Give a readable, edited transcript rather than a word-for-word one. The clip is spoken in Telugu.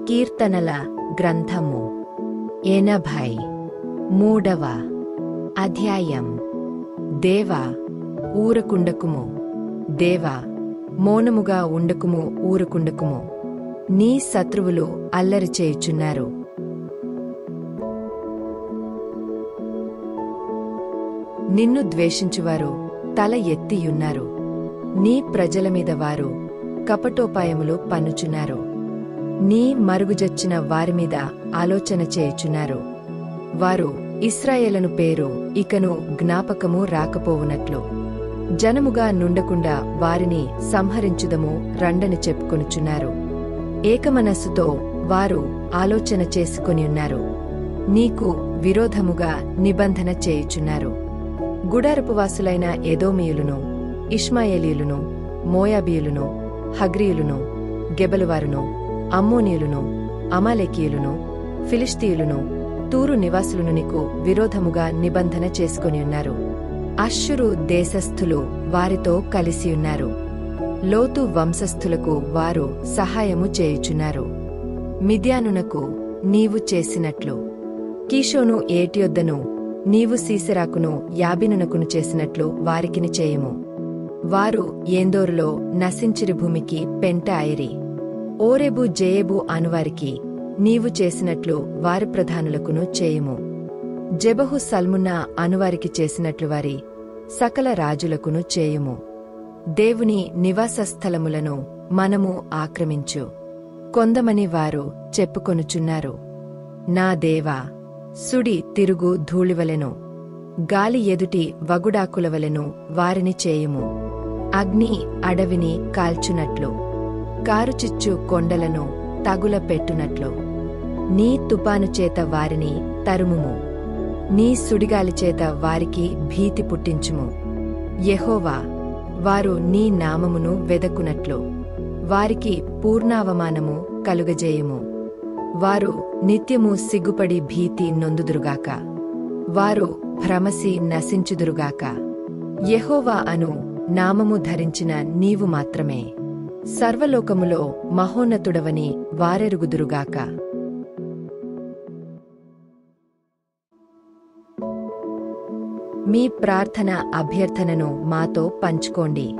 కీర్తనల గ్రంథము 83వ అధ్యాయం. దేవా, ఊరకుండకుము. దేవా, మౌనముగా ఉండకుము, ఊరకుండకుము. నీ శత్రువులు అల్లరి చేయుచున్నారు. నిన్ను ద్వేషించువారు తల ఎత్తియున్నారు. నీ ప్రజల మీద వారు కపటోపాయములు పన్నుచున్నారు. నీ మరుగుజొచ్చిన వారిమీద ఆలోచన చేయుచున్నారు. వారు ఇశ్రాయేలును పేరు ఇకను జ్ఞాపకము రాకపోవునట్లు జనముగా నుండకుండా వారిని సంహరించుదము రండని చెప్పుకొనుచున్నారు. ఏకమనస్సుతో వారు ఆలోచన చేసుకొనియున్నారు. నీకు విరోధముగా నిబంధన చేయుచున్నారు. గుడారపువాసులైన ఎదోమీయులను, ఇష్మాయేలీయులను, మోయాబీయులను, హగ్రీయులను, గెబలువారును, అమ్మోనీయులను, అమాలేకీయులను, ఫిలిష్తీయులను, తూరు నివాసులను నీకు విరోధముగా నిబంధన చేసుకొనియున్నారు. అష్షూరు దేశస్థులు వారితో కలిసియున్నారు. లోతు వంశస్థులకు వారు సహాయము చేయుచున్నారు. మిద్యానునకు నీవు చేసినట్లు, కీషోను ఏటియొద్దను నీవు సీసెరాకును యాబీనునకును చేసినట్లు వారికిని చేయుము. వారు ఏందోరులో నశించిరి భూమికి పెంట అయిరి. ఓరెబు జేయబు అనువారికి నీవు చేసినట్లు వారి ప్రధానులకును చేయుము. జెబహు సల్మున్నా అనువారికి చేసినట్లు వారి సకల రాజులకును చేయుము. దేవుని నివాసస్థలములను మనము ఆక్రమించు కొందమని వారు చెప్పుకొనుచున్నారు. నా దేవా, సుడి తిరుగు ధూళివలెను, గాలి ఎదుటి వగుడాకులవలెను వారిని చేయుము. అగ్ని అడవిని కాల్చునట్లు, కారుచిచ్చు కొండలను తగుల పెట్టునట్లు నీ తుపాను చేత వారిని తరుముము. నీ సుడిగాలి చేత వారికి భీతి పుట్టించుము. యెహోవా, వారు నీ నామమును వెదకునట్లు వారికి పూర్ణావమానము కలుగజేయుము. వారు నిత్యము సిగ్గుపడి భీతి నొందుదురుగాక. వారు భ్రమసి నశించుదురుగాక. యెహోవా అను నామము ధరించిన నీవు మాత్రమే సర్వలోకములో మహోన్నతుడవని వారెరుగుదురుగాక. మీ ప్రార్థన అభ్యర్థనను మాతో పంచుకోండి.